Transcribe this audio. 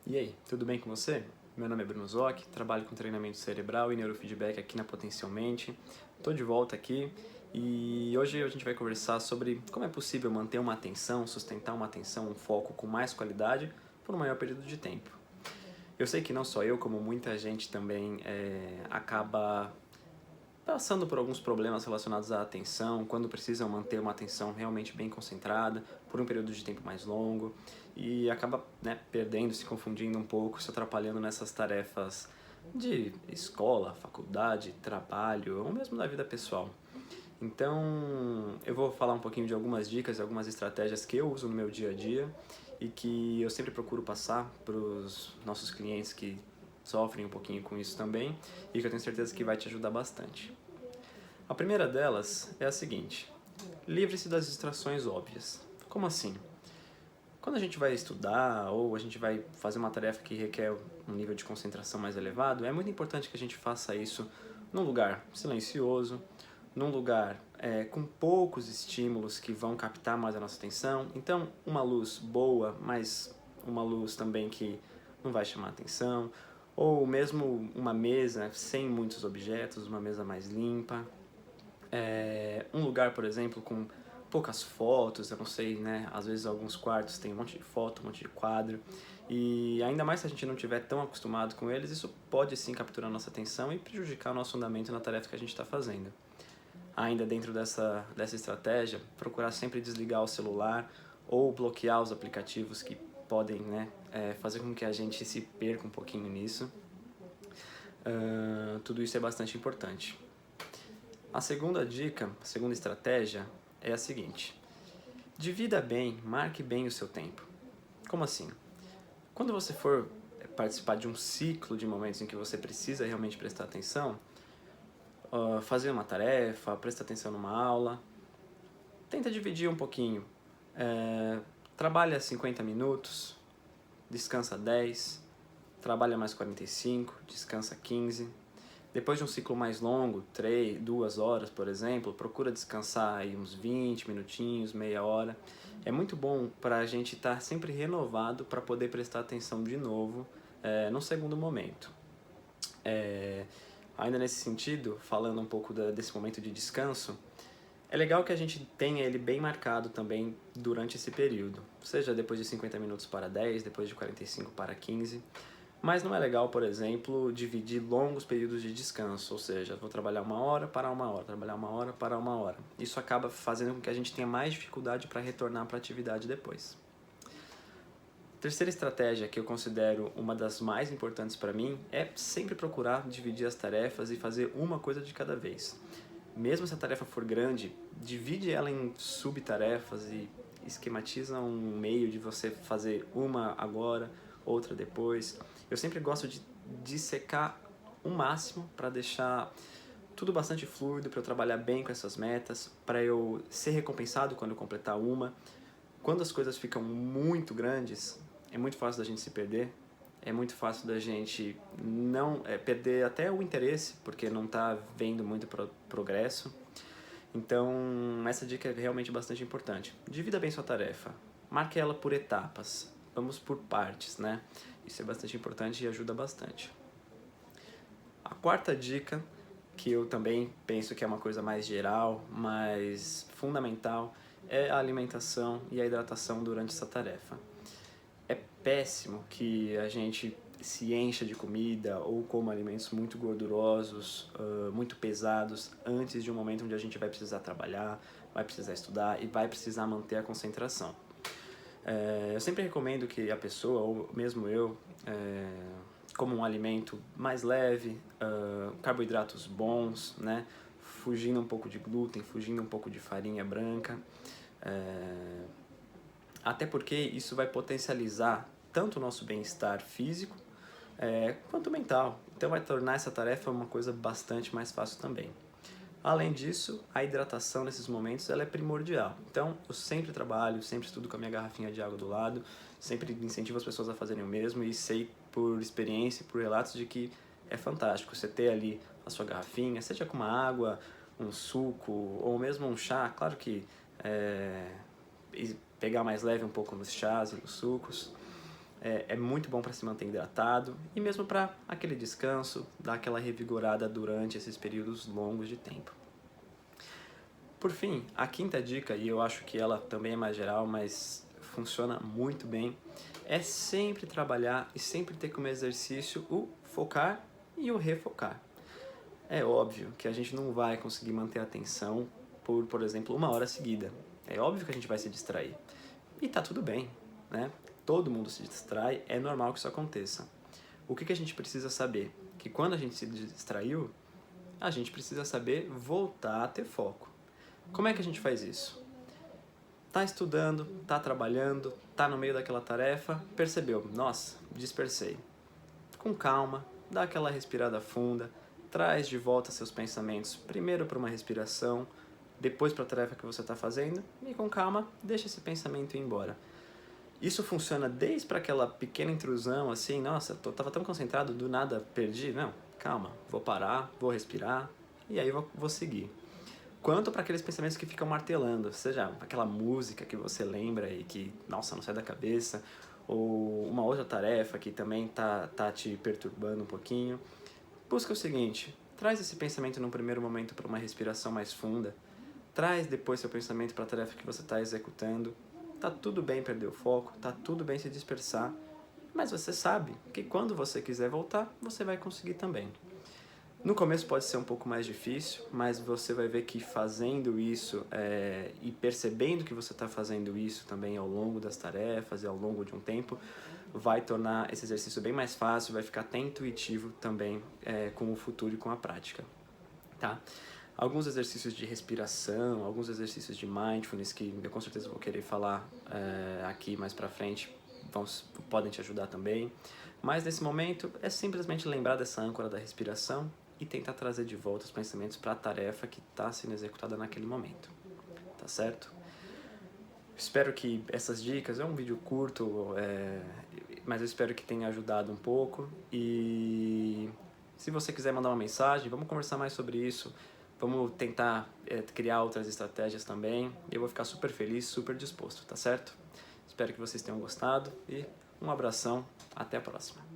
E aí, tudo bem com você? Meu nome é Bruno Zoc, trabalho com treinamento cerebral e neurofeedback aqui na Potencialmente. Estou de volta aqui e hoje a gente vai conversar sobre como é possível manter uma atenção, sustentar uma atenção, um foco com mais qualidade por um maior período de tempo. Eu sei que não só eu, como muita gente também acaba passando por alguns problemas relacionados à atenção, quando precisam manter uma atenção realmente bem concentrada por um período de tempo mais longo e acaba, perdendo, se confundindo um pouco, se atrapalhando nessas tarefas de escola, faculdade, trabalho ou mesmo na vida pessoal. Então, eu vou falar um pouquinho de algumas dicas e algumas estratégias que eu uso no meu dia a dia e que eu sempre procuro passar para os nossos clientes que sofrem um pouquinho com isso também e que eu tenho certeza que vai te ajudar bastante. A primeira delas é a seguinte: livre-se das distrações óbvias. Como assim? Quando a gente vai estudar ou a gente vai fazer uma tarefa que requer um nível de concentração mais elevado, é muito importante que a gente faça isso num lugar silencioso, num lugar com poucos estímulos que vão captar mais a nossa atenção. Então, uma luz boa, mas uma luz também que não vai chamar atenção, ou mesmo uma mesa sem muitos objetos, uma mesa mais limpa. Um lugar, por exemplo, com poucas fotos, eu não sei, né? Às vezes alguns quartos tem um monte de foto, um monte de quadro. E ainda mais se a gente não estiver tão acostumado com eles, isso pode sim capturar nossa atenção e prejudicar o nosso andamento na tarefa que a gente está fazendo. Ainda dentro dessa estratégia, procurar sempre desligar o celular ou bloquear os aplicativos que podem, fazer com que a gente se perca um pouquinho nisso. Tudo isso é bastante importante. A segunda dica, a segunda estratégia é a seguinte: divida bem, marque bem o seu tempo. Como assim? Quando você for participar de um ciclo de momentos em que você precisa realmente prestar atenção, fazer uma tarefa, prestar atenção numa aula, tenta dividir um pouquinho. Trabalha 50 minutos, descansa 10, trabalha mais 45, descansa 15. Depois de um ciclo mais longo, 3, 2 horas, por exemplo, procura descansar aí uns 20 minutinhos, meia hora. É muito bom para a gente estar sempre renovado para poder prestar atenção de novo no segundo momento. Ainda nesse sentido, falando um pouco desse momento de descanso, é legal que a gente tenha ele bem marcado também durante esse período, seja depois de 50 minutos para 10, depois de 45 para 15. Mas não é legal, por exemplo, dividir longos períodos de descanso, ou seja, vou trabalhar 1 hora, parar 1 hora, trabalhar 1 hora, parar 1 hora. Isso acaba fazendo com que a gente tenha mais dificuldade para retornar para a atividade depois. Terceira estratégia que eu considero uma das mais importantes para mim é sempre procurar dividir as tarefas e fazer uma coisa de cada vez. Mesmo se a tarefa for grande, divide ela em subtarefas e esquematiza um meio de você fazer uma agora, outra depois. Eu sempre gosto de dissecar o máximo para deixar tudo bastante fluido, para eu trabalhar bem com essas metas, para eu ser recompensado quando eu completar uma. Quando as coisas ficam muito grandes, é muito fácil da gente se perder, é muito fácil da gente não perder até o interesse, porque não está vendo muito progresso. Então, essa dica é realmente bastante importante. Divida bem sua tarefa, marque ela por etapas, vamos por partes, né? Isso é bastante importante e ajuda bastante. A quarta dica, que eu também penso que é uma coisa mais geral, mais fundamental, é a alimentação e a hidratação durante essa tarefa. É péssimo que a gente se encha de comida ou coma alimentos muito gordurosos, muito pesados, antes de um momento onde a gente vai precisar trabalhar, vai precisar estudar e vai precisar manter a concentração. Eu sempre recomendo que a pessoa, ou mesmo eu, coma um alimento mais leve, carboidratos bons, né? Fugindo um pouco de glúten, fugindo um pouco de farinha branca. Até porque isso vai potencializar tanto o nosso bem-estar físico quanto mental. Então vai tornar essa tarefa uma coisa bastante mais fácil também. Além disso, a hidratação nesses momentos ela é primordial. Então eu sempre trabalho, sempre estudo com a minha garrafinha de água do lado, sempre incentivo as pessoas a fazerem o mesmo e sei por experiência, por relatos de que é fantástico você ter ali a sua garrafinha, seja com uma água, um suco ou mesmo um chá. Claro que pegar mais leve um pouco nos chás e nos sucos. é muito bom para se manter hidratado e mesmo para aquele descanso, dar aquela revigorada durante esses períodos longos de tempo. Por fim, a quinta dica, e eu acho que ela também é mais geral, mas funciona muito bem, é sempre trabalhar e sempre ter como exercício o focar e o refocar. É óbvio que a gente não vai conseguir manter a atenção por exemplo, 1 hora seguida. É óbvio que a gente vai se distrair. E tá tudo bem, né? Todo mundo se distrai, é normal que isso aconteça. O que a gente precisa saber? Que quando a gente se distraiu, a gente precisa saber voltar a ter foco. Como é que a gente faz isso? Tá estudando, tá trabalhando, tá no meio daquela tarefa, percebeu, nossa, dispersei. Com calma, dá aquela respirada funda, traz de volta seus pensamentos, primeiro para uma respiração, depois para a tarefa que você está fazendo, e com calma, deixa esse pensamento ir embora. Isso funciona desde para aquela pequena intrusão, assim, nossa, tava tão concentrado, do nada perdi. Não, calma, vou parar, vou respirar, e aí vou seguir. Quanto para aqueles pensamentos que ficam martelando, seja aquela música que você lembra e que, nossa, não sai da cabeça, ou uma outra tarefa que também tá te perturbando um pouquinho. Busca o seguinte, traz esse pensamento num primeiro momento para uma respiração mais funda, traz depois seu pensamento para a tarefa que você está executando. Tá tudo bem perder o foco, tá tudo bem se dispersar, mas você sabe que quando você quiser voltar, você vai conseguir também. No começo pode ser um pouco mais difícil, mas você vai ver que fazendo isso e percebendo que você está fazendo isso também ao longo das tarefas e ao longo de um tempo, vai tornar esse exercício bem mais fácil, vai ficar até intuitivo também com o futuro e com a prática. Tá? Alguns exercícios de respiração, alguns exercícios de mindfulness que eu com certeza vou querer falar aqui mais pra frente podem te ajudar também. Mas nesse momento é simplesmente lembrar dessa âncora da respiração e tentar trazer de volta os pensamentos para a tarefa que está sendo executada naquele momento. Tá certo? Espero que essas dicas, é um vídeo curto, mas eu espero que tenha ajudado um pouco. E se você quiser mandar uma mensagem, vamos conversar mais sobre isso. Vamos tentar criar outras estratégias também. Eu vou ficar super feliz, super disposto, tá certo? Espero que vocês tenham gostado e um abração. Até a próxima.